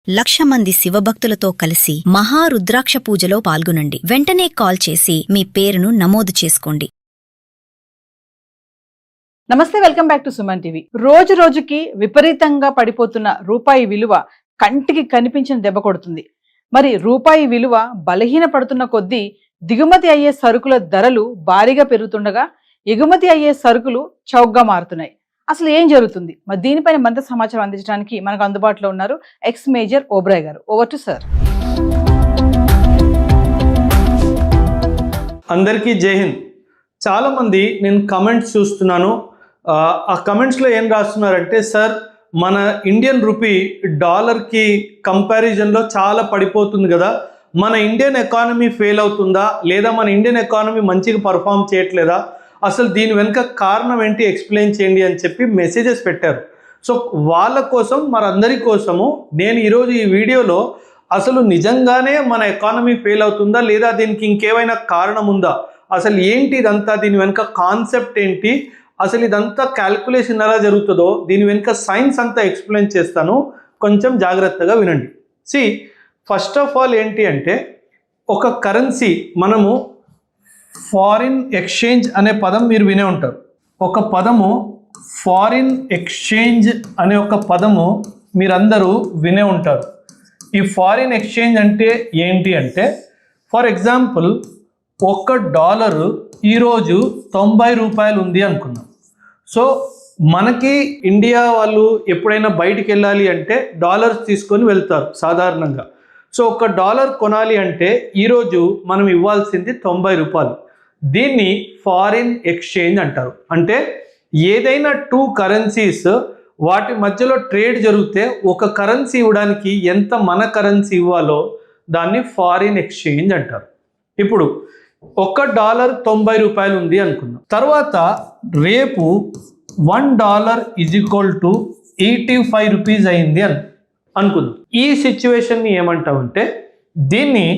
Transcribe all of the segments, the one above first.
1,00,000 మంది శివభక్తులతో కలిసి మహారుద్రాక్ష పూజలో పాల్గొనండి. వెంటనే కాల్ చేసి మీ పేరును నమోదు చేసుకోండి. నమస్తే, welcome back to Suman TV. రోజు రోజుకి విపరీతంగా పడిపోతున్న రూపాయి విలువ కంటికి కనిపించిన దెబ్బ కొడుతుంది. మరి రూపాయి విలువ బలహీన పడుతున్న కొద్దీ దిగుమతి అయ్యే సరుకుల ధరలు భారీగా పెరుగుతుండగా ఎగుమతి అయ్యే సరుకులు చౌకగా మారుతున్నాయి. అసలు ఏం జరుగుతుంది? మరి దీనిపైన మరింత సమాచారం అందించడానికి మనకు అందుబాటులో ఉన్నారు ఎక్స్ మేజర్ ఓబ్రాయ్ గారు. Over to sir. అందరికీ జై హింద్. చాలామంది నేను కమెంట్స్ చూస్తున్నాను. ఆ కమెంట్స్లో ఏం రాస్తున్నారంటే, సార్ మన ఇండియన్ రూపీ డాలర్కి కంపారిజన్లో చాలా పడిపోతుంది కదా, మన ఇండియన్ ఎకానమీ ఫెయిల్ అవుతుందా, లేదా మన ఇండియన్ ఎకానమీ మంచిగా పర్ఫామ్ చేయట్లేదా, అసలు దీని వెనుక కారణం ఏంటి ఎక్స్ప్లెయిన్ చేయండి అని చెప్పి మెసేజెస్ పెట్టారు. సో వాళ్ళ కోసం, మనందరి కోసము నేను ఈరోజు ఈ వీడియోలో అసలు నిజంగానే మన ఎకానమీ ఫెయిల్ అవుతుందా, లేదా దీనికి ఇంకేమైనా కారణం ఉందా, అసలు ఏంటి ఇదంతా, దీని వెనుక కాన్సెప్ట్ ఏంటి, అసలు ఇదంతా క్యాల్కులేషన్ ఎలా జరుగుతుందో దీని వెనుక సైన్స్ అంతా ఎక్స్ప్లెయిన్ చేస్తాను. కొంచెం జాగ్రత్తగా వినండి. ఫస్ట్ ఆఫ్ ఆల్ ఏంటి అంటే, ఒక కరెన్సీ, మనము ఫారిన్ ఎక్స్చేంజ్ అనే పదం మీరు వినే ఉంటారు. ఒక పదము ఫారిన్ ఎక్స్చేంజ్ అనే ఒక పదము మీరందరూ వినే ఉంటారు. ఈ ఫారిన్ ఎక్స్చేంజ్ అంటే ఏంటి అంటే, ఫర్ ఎగ్జాంపుల్ $1 ఈరోజు 90 రూపాయలు ఉంది అనుకుందాం. సో మనకి ఇండియా వాళ్ళు ఎప్పుడైనా బయటికి వెళ్ళాలి అంటే డాలర్స్ తీసుకొని వెళ్తారు సాధారణంగా. సో $1 కొనాలి అంటే ఈరోజు మనం ఇవ్వాల్సింది 90 రూపాయలు. దీన్ని ఫారిన్ ఎక్స్చేంజ్ అంటారు. అంటే ఏదైనా 2 కరెన్సీస్ వాటి మధ్యలో ట్రేడ్ జరిగితే ఒక కరెన్సీ ఇవ్వడానికి ఎంత మన కరెన్సీ ఇవ్వాలో దాన్ని ఫారిన్ ఎక్స్చేంజ్ అంటారు. ఇప్పుడు $1 90 రూపాయలు ఉంది అనుకుందాం. తర్వాత రేపు $1 = 85 రూపీస్ అయింది అనుకుందాం. ఈ సిచ్యువేషన్ని ఏమంటామంటే, దీన్ని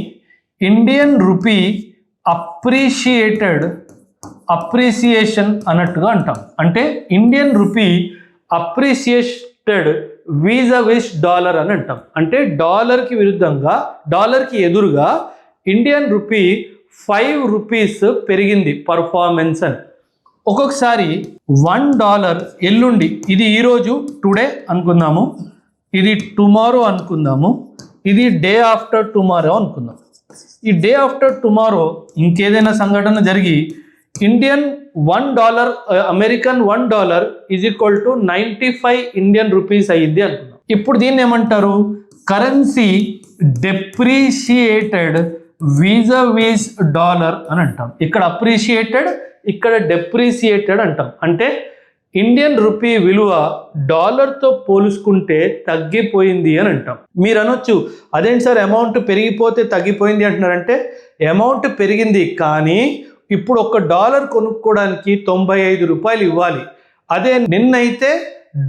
ఇండియన్ రూపీ అప్రిసియేషన్ అన్నట్టుగా అంటాం. అంటే ఇండియన్ రూపీ అప్రిసియేటెడ్ వీజవిస్ డాలర్ అని అంటాం. అంటే డాలర్కి విరుద్ధంగా, డాలర్కి ఎదురుగా ఇండియన్ రూపీ 5 రూపీస్ పెరిగింది పర్ఫార్మెన్స్ అని. ఒక్కొక్కసారి $1 ఎల్లుండి, ఇది ఈరోజు టుడే అనుకుందాము, ఇది టుమారో అనుకుందాము, ఇది డే ఆఫ్టర్ టుమారో అనుకుందాం. ఈ డే ఆఫ్టర్ టుమారో ఇంకేదైనా సంఘటన జరిగి ఇండియన్ $1 అమెరికన్ $1 = 95 ఇండియన్ రూపీస్ అయ్యింది అనుకుందాం. ఇప్పుడు దీన్ని ఏమంటారు? కరెన్సీ డెప్రిషియేటెడ్ వీజవిస్ డాలర్ అని అంటాం. ఇక్కడ అప్రిషియేటెడ్, ఇక్కడ డెప్రిషియేటెడ్ అంటాం. అంటే ఇండియన్ రూపీ విలువ డాలర్తో పోల్చుకుంటే తగ్గిపోయింది అని అంటాం. మీరు అనొచ్చు, అదేంటి సార్ అమౌంట్ పెరిగిపోతే తగ్గిపోయింది అంటున్నారంటే, అమౌంట్ పెరిగింది కానీ ఇప్పుడు $1 కొనుక్కోవడానికి 95 రూపాయలు ఇవ్వాలి. అదే నిన్నైతే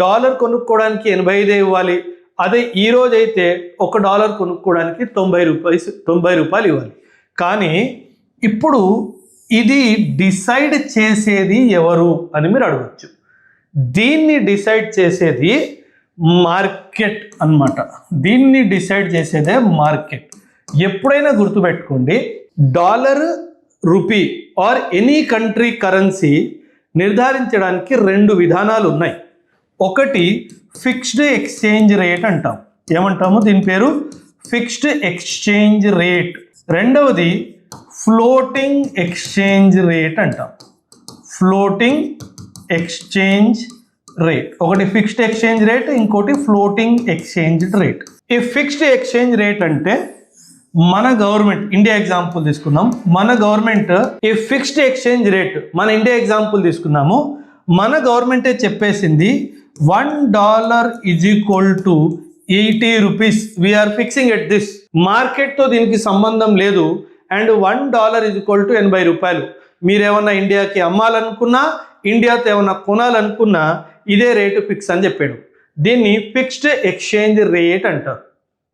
డాలర్ కొనుక్కోవడానికి 85 ఇవ్వాలి. అదే ఈరోజు అయితే $1 కొనుక్కోవడానికి 90 రూపాయలు ఇవ్వాలి. కానీ ఇప్పుడు ఇది డిసైడ్ చేసేది ఎవరు అని మీరు అడగచ్చు. దీన్ని డిసైడ్ చేసేది మార్కెట్ అన్నమాట. దీన్ని డిసైడ్ చేసేదే మార్కెట్. ఎప్పుడైనా గుర్తుపెట్టుకోండి, dollar, rupee or any country currency నిర్ధారించడానికి 2 విధానాలు ఉన్నాయి. ఒకటి ఫిక్స్డ్ ఎక్స్చేంజ్ రేట్ అంటాం. ఏమంటాము? దీని పేరు ఫిక్స్డ్ ఎక్స్చేంజ్ రేట్. రెండవది ఫ్లోటింగ్ ఎక్స్చేంజ్ రేట్ అంటాం. Floating exchange rate. ఒకటి ఫిక్స్డ్ ఎక్స్చేంజ్ రేట్, ఇంకోటి ఫ్లోటింగ్ ఎక్స్చేంజ్ రేట్. ఈ ఫిక్స్డ్ ఎక్స్చేంజ్ రేట్ అంటే మన గవర్నమెంట్, ఇండియా ఎగ్జాంపుల్ తీసుకుందాం. మన గవర్నమెంట్ ఈ ఫిక్స్డ్ ఎక్స్చేంజ్ రేట్, మన ఇండియా ఎగ్జాంపుల్ తీసుకుందాము, మన గవర్నమెంటే చెప్పేసింది $1 = 80 rupees. We are fixing at this. మార్కెట్తో దీనికి సంబంధం లేదు. అండ్ $1 = 80 రూపాయలు. మీరేమన్నా ఇండియాకి అమ్మాలనుకున్నా, ఇండియాతో ఏమన్నా కొనాలనుకున్నా ఇదే రేటు ఫిక్స్ అని చెప్పాడు. దీన్ని ఫిక్స్డ్ ఎక్స్చేంజ్ రేట్ అంటారు.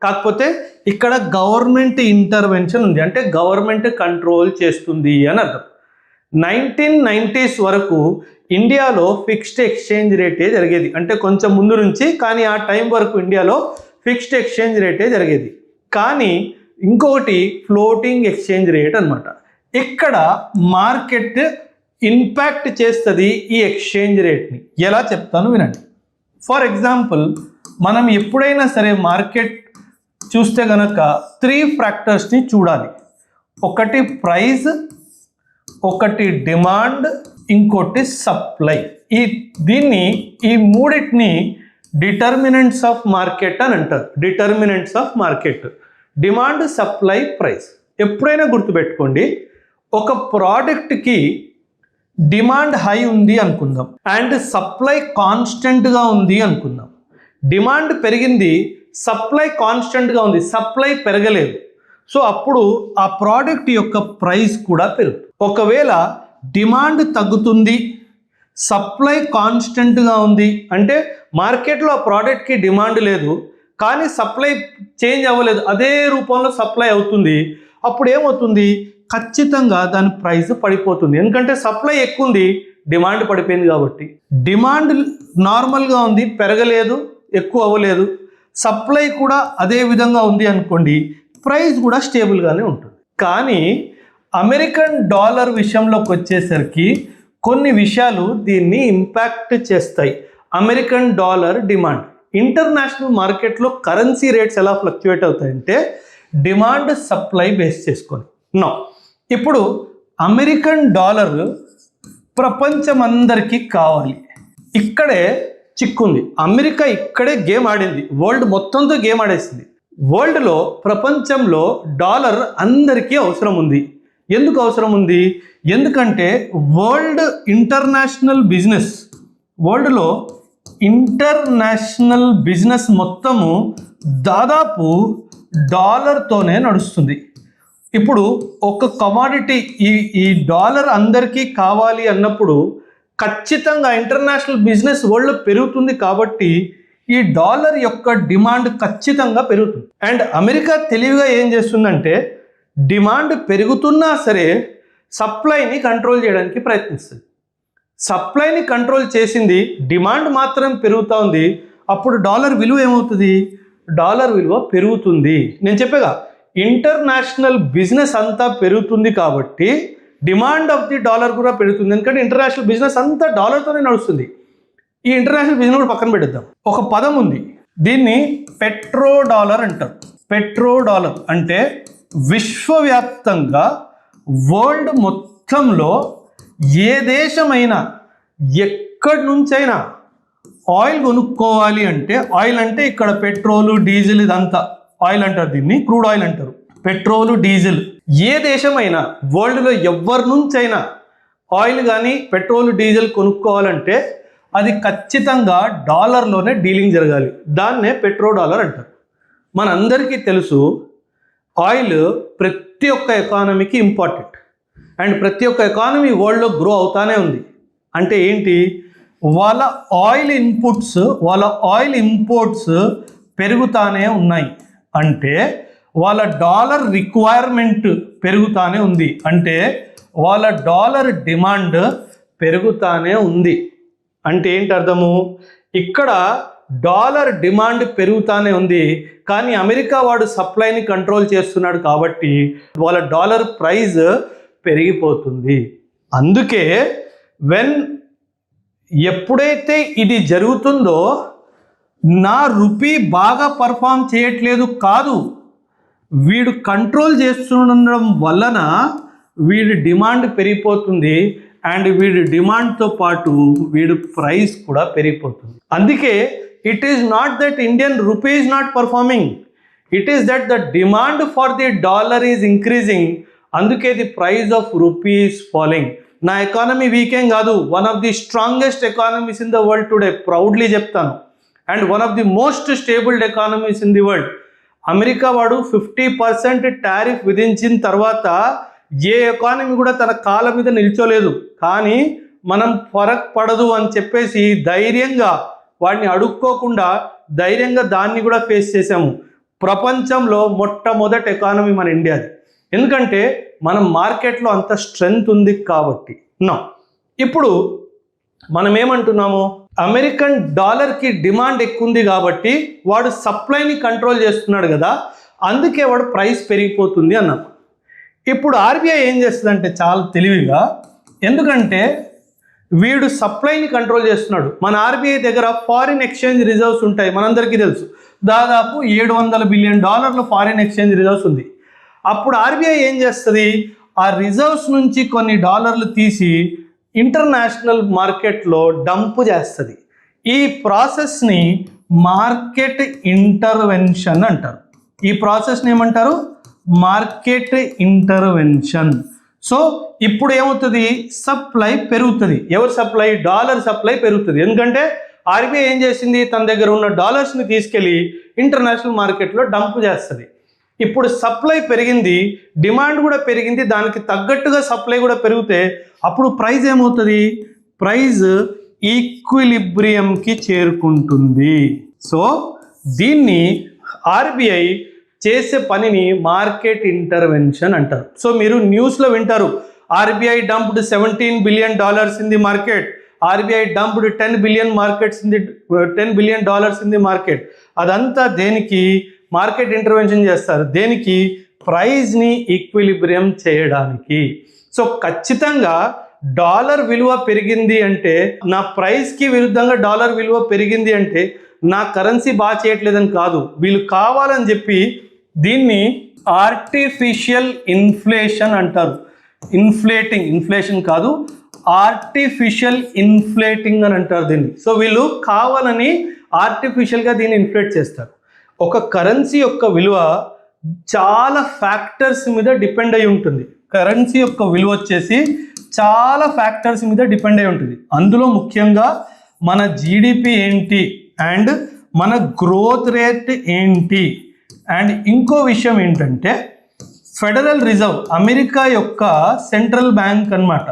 కాకపోతే ఇక్కడ గవర్నమెంట్ ఇంటర్వెన్షన్ ఉంది, అంటే గవర్నమెంట్ కంట్రోల్ చేస్తుంది అని అర్థం. 1990s వరకు ఇండియాలో ఫిక్స్డ్ ఎక్స్చేంజ్ రేటే జరిగేది, అంటే కొంచెం ముందు నుంచి. కానీ ఆ టైం వరకు ఇండియాలో ఫిక్స్డ్ ఎక్స్చేంజ్ రేటే జరిగేది. కానీ ఇంకొకటి ఫ్లోటింగ్ ఎక్స్చేంజ్ రేట్ అనమాట. ఇక్కడ మార్కెట్ ఇంపాక్ట్ చేస్తుంది ఈ ఎక్స్చేంజ్ రేట్ని. ఎలా చెప్తాను వినండి. ఫర్ ఎగ్జాంపుల్, మనం ఎప్పుడైనా సరే మార్కెట్ చూస్తే కనుక 3 ఫ్యాక్టర్స్ని చూడాలి. ఒకటి ప్రైస్, ఒకటి డిమాండ్, ఇంకోటి సప్లై. ఈ మూడింటిని డిటర్మినెంట్స్ ఆఫ్ మార్కెట్ అని అంటారు. Determinants of market demand, supply, price. ఎప్పుడైనా గుర్తుపెట్టుకోండి, ఒక ప్రోడక్ట్కి డిమాండ్ హై ఉంది అనుకుందాం అండ్ సప్లై కాన్స్టెంట్గా ఉంది అనుకుందాం. డిమాండ్ పెరిగింది, సప్లై కాన్స్టెంట్గా ఉంది, సప్లై పెరగలేదు. సో అప్పుడు ఆ ప్రోడక్ట్ యొక్క ప్రైస్ కూడా పెరుగుతుంది. ఒకవేళ డిమాండ్ తగ్గుతుంది, సప్లై కాన్స్టెంట్గా ఉంది అంటే మార్కెట్లో ఆ ప్రోడక్ట్కి డిమాండ్ లేదు కానీ సప్లై చేంజ్ అవ్వలేదు, అదే రూపంలో సప్లై అవుతుంది. అప్పుడు ఏమవుతుంది, ఖచ్చితంగా దాని ప్రైస్ పడిపోతుంది. ఎందుకంటే సప్లై ఎక్కువ ఉంది, డిమాండ్ పడిపోయింది కాబట్టి. డిమాండ్ నార్మల్గా ఉంది, పెరగలేదు, ఎక్కువ అవ్వలేదు. సప్లై కూడా అదే విధంగా ఉంది అనుకోండి, ప్రైస్ కూడా స్టేబుల్గానే ఉంటుంది. కానీ అమెరికన్ డాలర్ విషయంలోకి వచ్చేసరికి కొన్ని విషయాలు దీన్ని ఇంపాక్ట్ చేస్తాయి. అమెరికన్ డాలర్ డిమాండ్, ఇంటర్నేషనల్ మార్కెట్లో కరెన్సీ రేట్స్ ఎలా ఫ్లక్చువేట్ అవుతాయంటే డిమాండ్ సప్లై బేస్ చేసుకొని. ఇప్పుడు అమెరికన్ డాలర్ ప్రపంచం అందరికీ కావాలి. ఇక్కడే చిక్కుంది. అమెరికా ఇక్కడే గేమ్ ఆడింది, వరల్డ్ మొత్తంతో గేమ్ ఆడేసింది. వరల్డ్లో, ప్రపంచంలో డాలర్ అందరికీ అవసరం ఉంది. ఎందుకు అవసరం ఉంది? ఎందుకంటే వరల్డ్లో ఇంటర్నేషనల్ బిజినెస్ మొత్తము దాదాపు డాలర్తోనే నడుస్తుంది. ఇప్పుడు ఒక కమాడిటీ ఈ డాలర్ అందరికీ కావాలి అన్నప్పుడు ఖచ్చితంగా ఇంటర్నేషనల్ బిజినెస్ వరల్డ్ పెరుగుతుంది కాబట్టి ఈ డాలర్ యొక్క డిమాండ్ ఖచ్చితంగా పెరుగుతుంది. అండ్ అమెరికా తెలివిగా ఏం చేస్తుందంటే డిమాండ్ పెరుగుతున్నా సరే సప్లైని కంట్రోల్ చేయడానికి ప్రయత్నిస్తుంది. సప్లైని కంట్రోల్ చేసింది, డిమాండ్ మాత్రం పెరుగుతూ ఉంది. అప్పుడు డాలర్ విలువ ఏమవుతుంది? డాలర్ విలువ పెరుగుతుంది. నేను చెప్పేగా ఇంటర్నేషనల్ బిజినెస్ అంతా పెరుగుతుంది కాబట్టి డిమాండ్ ఆఫ్ ది డాలర్ కూడా పెరుగుతుంది. ఎందుకంటే ఇంటర్నేషనల్ బిజినెస్ అంతా డాలర్తోనే నడుస్తుంది. ఈ ఇంటర్నేషనల్ బిజినెస్ కూడా పక్కన పెడదాం. ఒక పదం ఉంది, దీన్ని పెట్రో డాలర్ అంటారు. పెట్రో డాలర్ అంటే విశ్వవ్యాప్తంగా వరల్డ్ మొత్తంలో ఏ దేశమైనా ఎక్కడి నుంచైనా ఆయిల్ కొనుక్కోవాలి అంటే, ఆయిల్ అంటే ఇక్కడ పెట్రోలు, డీజిల్, ఇదంతా ఆయిల్ అంటారు, దీన్ని క్రూడ్ ఆయిల్ అంటారు. పెట్రోలు, డీజిల్ ఏ దేశమైనా వరల్డ్లో ఎవరి నుంచైనా ఆయిల్ కానీ పెట్రోల్, డీజిల్ కొనుక్కోవాలంటే అది ఖచ్చితంగా డాలర్లోనే డీలింగ్ జరగాలి. దాన్నే పెట్రో డాలర్ అంటారు. మనందరికీ తెలుసు ఆయిల్ ప్రతి ఒక్క ఎకానమీకి ఇంపార్టెంట్ అండ్ ప్రతి ఒక్క ఎకానమీ వరల్డ్లో గ్రో అవుతానే ఉంది. అంటే ఏంటి, వాళ్ళ ఆయిల్ ఇంపోర్ట్స్ పెరుగుతానే ఉన్నాయి. అంటే వాళ్ళ డాలర్ రిక్వైర్మెంట్ పెరుగుతానే ఉంది. అంటే వాళ్ళ డాలర్ డిమాండ్ పెరుగుతానే ఉంది. అంటే ఏంటి అర్థము, ఇక్కడ డాలర్ డిమాండ్ పెరుగుతానే ఉంది కానీ అమెరికా వాడు సప్లైని కంట్రోల్ చేస్తున్నాడు కాబట్టి వాళ్ళ డాలర్ ప్రైస్ పెరిగిపోతుంది. అందుకే ఎప్పుడైతే ఇది జరుగుతుందో నా రూపీ బాగా పర్ఫామ్ చేయట్లేదు కాదు, వీడు కంట్రోల్ చేస్తుండడం వలన వీడి డిమాండ్ పెరిగిపోతుంది అండ్ వీడి డిమాండ్తో పాటు వీడి ప్రైస్ కూడా పెరిగిపోతుంది. అందుకే it is not that Indian rupee is not performing, it is that the demand for the dollar is increasing. అందుకే the price of rupee is falling. నా ఎకానమీ వీకేం కాదు, one of the strongest economies in the world today, proudly చెప్తాను. And one of the most stabled economies in the world. America వాడు 50% tariff విధించిన తర్వాత ఏ economy కూడా తన కాళ్ళ మీద నిల్చోలేదు. కానీ మనం ఫరక్ పడదు అని చెప్పేసి ధైర్యంగా వాడిని అడుక్కోకుండా ధైర్యంగా దాన్ని కూడా ఫేస్ చేసాము. ప్రపంచంలో మొట్టమొదటి ఎకానమీ మన ఇండియాది. ఎందుకంటే మనం మార్కెట్లో అంత స్ట్రెంగ్త్ ఉంది కాబట్టి. ఇప్పుడు మనం ఏమంటున్నాము, అమెరికన్ డాలర్కి డిమాండ్ ఎక్కువ ఉంది కాబట్టి వాడు సప్లైని కంట్రోల్ చేస్తున్నాడు కదా, అందుకే వాడు ప్రైస్ పెరిగిపోతుంది అన్నాం. ఇప్పుడు ఆర్బీఐ ఏం చేస్తుందంటే చాలా తెలివిగా, ఎందుకంటే వీడు సప్లైని కంట్రోల్ చేస్తున్నాడు. మన ఆర్బీఐ దగ్గర ఫారిన్ ఎక్స్చేంజ్ రిజర్వ్స్ ఉంటాయి, మనందరికీ తెలుసు. దాదాపు $700 బిలియన్ ఫారిన్ ఎక్స్చేంజ్ రిజర్వ్స్ ఉంది. అప్పుడు ఆర్బీఐ ఏం చేస్తుంది, ఆ రిజర్వ్స్ నుంచి కొన్ని డాలర్లు తీసి ఇంటర్నేషనల్ మార్కెట్లో డంప్ చేస్తుంది. ఈ ప్రాసెస్ని మార్కెట్ ఇంటర్వెన్షన్ అంటారు. ఈ ప్రాసెస్ని ఏమంటారు, మార్కెట్ ఇంటర్వెన్షన్. సో ఇప్పుడు ఏమవుతుంది, సప్లై పెరుగుతుంది. ఎవరి సప్లై, డాలర్ సప్లై పెరుగుతుంది. ఎందుకంటే ఆర్బీఐ ఏం చేసింది, తన దగ్గర ఉన్న డాలర్స్ని తీసుకెళ్ళి ఇంటర్నేషనల్ మార్కెట్లో డంప్ చేస్తుంది. ఇప్పుడు సప్లై పెరిగింది, డిమాండ్ కూడా పెరిగింది, దానికి తగ్గట్టుగా సప్లై కూడా పెరిగితే అప్పుడు ప్రైస్ ఏమవుతుంది, ప్రైస్ ఈక్విలిబ్రియంకి చేరుకుంటుంది. సో దీన్ని ఆర్బీఐ చేసే పనిని మార్కెట్ ఇంటర్వెన్షన్ అంటారు. సో మీరు న్యూస్లో వింటారు, RBI dumped $17 billion in the market, RBI dumped $10 billion in the market. అదంతా దేనికి, మార్కెట్ ఇంటర్వెన్షన్ చేస్తారు. దేనికి, ప్రైస్ని ఈక్విలిబ్రియం చేయడానికి. సో ఖచ్చితంగా డాలర్ విలువ పెరిగింది అంటే, నా ప్రైస్కి విరుద్ధంగా డాలర్ విలువ పెరిగింది అంటే నా కరెన్సీ బాగా చేయట్లేదని కాదు, వీళ్ళు కావాలని చెప్పి దీన్ని ఆర్టిఫిషియల్ ఇన్ఫ్లేషన్ అంటారు. ఇన్ఫ్లేషన్ కాదు, ఆర్టిఫిషియల్ ఇన్ఫ్లేటింగ్ అని అంటారు దీన్ని. సో వీళ్ళు కావాలని ఆర్టిఫిషియల్గా దీన్ని ఇన్ఫ్లేట్ చేస్తారు. ఒక కరెన్సీ యొక్క విలువ చాలా ఫ్యాక్టర్స్ మీద డిపెండ్ అయి ఉంటుంది. కరెన్సీ యొక్క విలువ వచ్చేసి చాలా ఫ్యాక్టర్స్ మీద డిపెండ్ అయి ఉంటుంది. అందులో ముఖ్యంగా మన జీడిపి ఏంటి, అండ్ మన గ్రోత్ రేట్ ఏంటి, అండ్ ఇంకో విషయం ఏంటంటే ఫెడరల్ రిజర్వ్, అమెరికా యొక్క సెంట్రల్ బ్యాంక్ అన్నమాట.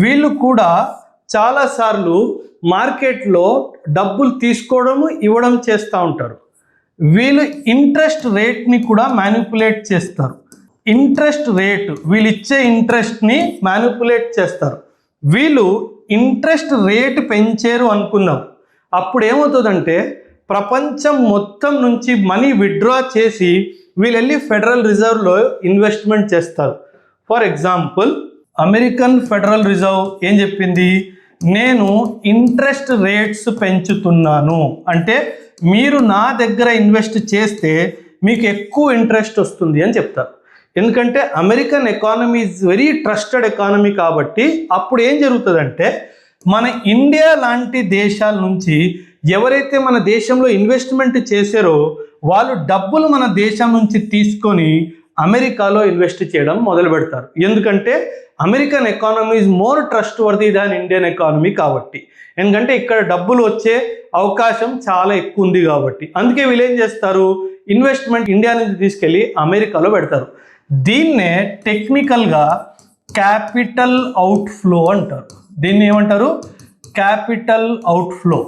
వీళ్ళు కూడా చాలాసార్లు మార్కెట్లో డబ్బులు తీసుకోవడం ఇవ్వడం చేస్తూ ఉంటారు. వీళ్ళు ఇంట్రెస్ట్ రేట్ని కూడా మ్యానిపులేట్ చేస్తారు. ఇంట్రెస్ట్ రేట్, వీళ్ళు ఇచ్చే ఇంట్రెస్ట్ని మ్యానిపులేట్ చేస్తారు. వీళ్ళు ఇంట్రెస్ట్ రేట్ పెంచారు అనుకుందాం, అప్పుడు ఏమవుతుందంటే ప్రపంచం మొత్తం నుంచి మనీ విత్డ్రా చేసి వీళ్ళు వెళ్ళి ఫెడరల్ రిజర్వ్లో ఇన్వెస్ట్మెంట్ చేస్తారు. For example, American federal reserve ఏం చెప్పింది, నేను ఇంట్రెస్ట్ రేట్స్ పెంచుతున్నాను అంటే మీరు నా దగ్గర ఇన్వెస్ట్ చేస్తే మీకు ఎక్కువ ఇంట్రెస్ట్ వస్తుంది అని చెప్తారు. ఎందుకంటే American economy is very trusted economy కాబట్టి అప్పుడు ఏం జరుగుతుందంటే మన ఇండియా లాంటి దేశాల నుంచి ఎవరైతే మన దేశంలో ఇన్వెస్ట్మెంట్ చేశారో వాళ్ళు డబ్బులు మన దేశం నుంచి తీసుకొని అమెరికాలో ఇన్వెస్ట్ చేయడం మొదలు పెడతారు. ఎందుకంటే American economy is more trust worthy than Indian economy కాబట్టి. ఎందుకంటే ఇక్కడ డబ్బులు వచ్చే అవకాశం చాలా ఎక్కువ ఉంది కాబట్టి. అందుకే వీళ్ళు ఏం చేస్తారు, ఇన్వెస్ట్మెంట్ ఇండియా నుంచి తీసుకెళ్ళి అమెరికాలో పెడతారు. దీన్నే టెక్నికల్గా క్యాపిటల్ అవుట్ఫ్లో అంటారు. దీన్ని ఏమంటారు, క్యాపిటల్ అవుట్ఫ్లో.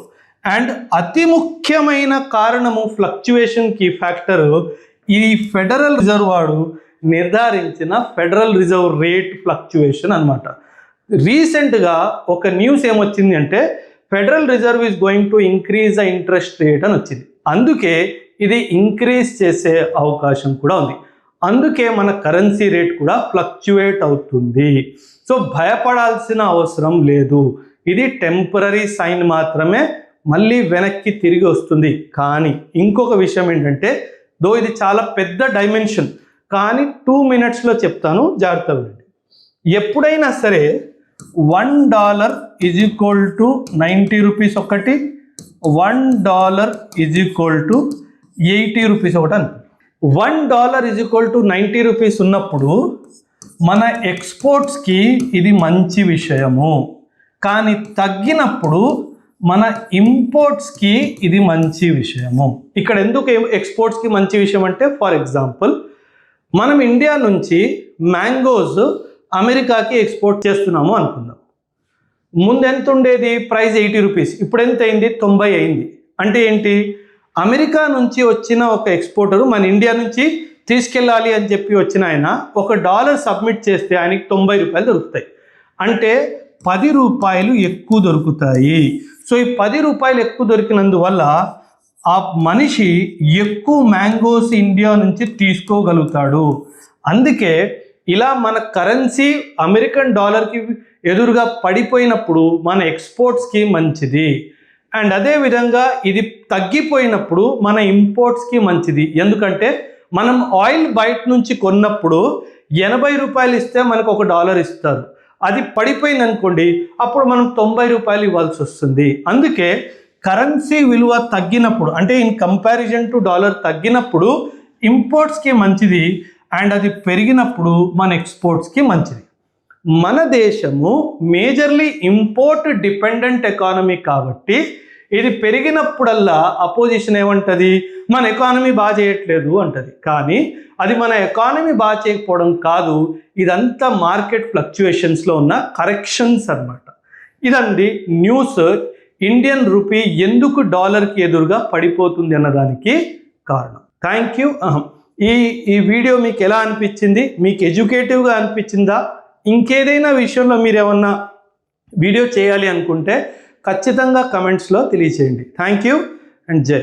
అండ్ అతి ముఖ్యమైన కారణము ఫ్లక్చువేషన్కి ఫ్యాక్టరు ఈ ఫెడరల్ రిజర్వ్ వాడు నిర్ధారించిన ఫెడరల్ రిజర్వ్ రేట్ ఫ్లక్చువేషన్ అనమాట. రీసెంట్గా ఒక న్యూస్ ఏమొచ్చింది అంటే federal reserve is going to increase the interest rate అని వచ్చింది. అందుకే ఇది ఇంక్రీజ్ చేసే అవకాశం కూడా ఉంది. అందుకే మన కరెన్సీ రేట్ కూడా ఫ్లక్చువేట్ అవుతుంది. సో భయపడాల్సిన అవసరం లేదు, ఇది టెంపరరీ సైన్ మాత్రమే, మళ్ళీ వెనక్కి తిరిగి వస్తుంది. కానీ ఇంకొక విషయం ఏంటంటే, దో ఇది చాలా పెద్ద డైమెన్షన్, కానీ 2 minutesలో చెప్తాను, జాగ్రత్తగా వినండి. ఎప్పుడైనా సరే $1 = 90 రూపీస్ ఒకటి, $1 = 80 రూపీస్ ఒకటి అని. $1 = 90 రూపీస్ ఉన్నప్పుడు మన ఎక్స్పోర్ట్స్కి ఇది మంచి విషయము. కానీ తగ్గినప్పుడు మన ఇంపోర్ట్స్కి ఇది మంచి విషయము. ఇక్కడ ఎందుకు ఎక్స్పోర్ట్స్కి మంచి విషయం అంటే, ఫర్ ఎగ్జాంపుల్ మనం ఇండియా నుంచి మ్యాంగోస్ అమెరికాకి ఎక్స్పోర్ట్ చేస్తున్నాము అనుకుందాం. ముందు ఎంత ఉండేది ప్రైస్, 80 రూపీస్, ఇప్పుడు ఎంత అయింది, 90 అయింది. అంటే ఏంటి, అమెరికా నుంచి వచ్చిన ఒక ఎక్స్పోర్టరు మన ఇండియా నుంచి తీసుకెళ్ళాలి అని చెప్పి వచ్చిన ఆయన $1 సబ్మిట్ చేస్తే ఆయనకి 90 రూపాయలు దొరుకుతాయి. అంటే 10 రూపాయలు ఎక్కువ దొరుకుతాయి. సో ఈ 10 రూపాయలు ఎక్కువ దొరికినందువల్ల ఆ మనిషి ఎక్కువ మ్యాంగోస్ ఇండియా నుంచి తీసుకోగలుగుతాడు. అందుకే ఇలా మన కరెన్సీ అమెరికన్ డాలర్కి ఎదురుగా పడిపోయినప్పుడు మన ఎక్స్పోర్ట్స్కి మంచిది. అండ్ అదేవిధంగా ఇది తగ్గిపోయినప్పుడు మన ఇంపోర్ట్స్కి మంచిది. ఎందుకంటే మనం ఆయిల్ బయట నుంచి కొన్నప్పుడు 80 రూపాయలు ఇస్తే మనకు $1 ఇస్తారు. అది పడిపోయింది అనుకోండి, అప్పుడు మనం 90 రూపాయలు ఇవ్వాల్సి వస్తుంది. అందుకే కరెన్సీ విలువ తగ్గినప్పుడు, అంటే ఇన్ కంపారిజన్ టు డాలర్ తగ్గినప్పుడు ఇంపోర్ట్స్కి మంచిది, అండ్ అది పెరిగినప్పుడు మన ఎక్స్పోర్ట్స్కి మంచిది. మన దేశము మేజర్లీ ఇంపోర్ట్ డిపెండెంట్ ఎకానమీ కాబట్టి ఇది పెరిగినప్పుడల్లా అపోజిషన్ ఏమంటది, మన ఎకానమీ బాగా చేయట్లేదు అంటది. కానీ అది మన ఎకానమీ బాగా చేయకపోవడం కాదు, ఇదంతా మార్కెట్ ఫ్లక్చుయేషన్స్లో ఉన్న కరెక్షన్స్ అన్నమాట. ఇదండి న్యూస్, ఇండియన్ రూపీ ఎందుకు డాలర్కి ఎదురుగా పడిపోతుంది అన్నదానికి కారణం. Thank you. ఈ వీడియో మీకు ఎలా అనిపించింది? మీకు ఎడ్యుకేటివ్గా అనిపించిందా? ఇంకేదైనా విషయంలో మీరు ఏమన్నా వీడియో చేయాలి అనుకుంటే ఖచ్చితంగా కమెంట్స్లో తెలియచేయండి. థ్యాంక్ యూ అండ్ జై.